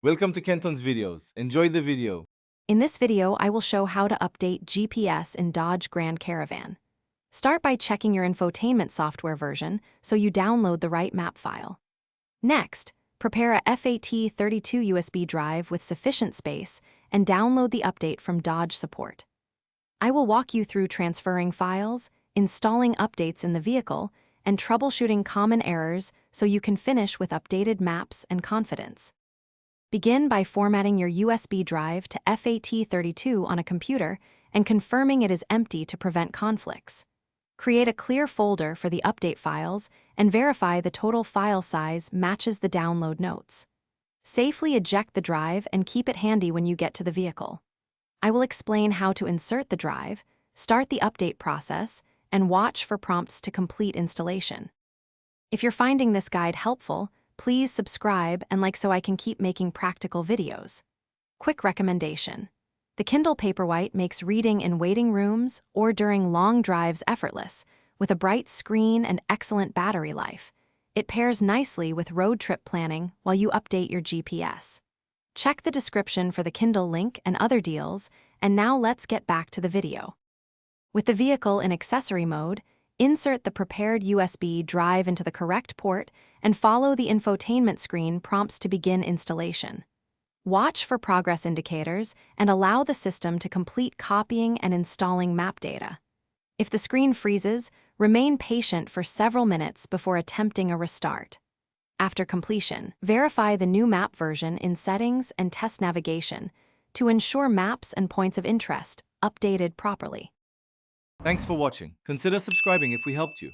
Welcome to Kenton's videos. Enjoy the video. In this video, I will show how to update GPS in Dodge Grand Caravan. Start by checking your infotainment software version so you download the right map file. Next, prepare a FAT32 USB drive with sufficient space and download the update from Dodge support. I will walk you through transferring files, installing updates in the vehicle, and troubleshooting common errors so you can finish with updated maps and confidence. Begin by formatting your USB drive to FAT32 on a computer and confirming it is empty to prevent conflicts. Create a clear folder for the update files and verify the total file size matches the download notes. Safely eject the drive and keep it handy when you get to the vehicle. I will explain how to insert the drive, start the update process, and watch for prompts to complete installation. If you're finding this guide helpful, please subscribe and like so I can keep making practical videos. Quick recommendation. The Kindle Paperwhite makes reading in waiting rooms or during long drives effortless, with a bright screen and excellent battery life. It pairs nicely with road trip planning while you update your GPS. Check the description for the Kindle link and other deals, and now let's get back to the video. With the vehicle in accessory mode, insert the prepared USB drive into the correct port and follow the infotainment screen prompts to begin installation. Watch for progress indicators and allow the system to complete copying and installing map data. If the screen freezes, remain patient for several minutes before attempting a restart. After completion, verify the new map version in Settings and Test Navigation to ensure maps and points of interest updated properly. Thanks for watching. Consider subscribing if we helped you.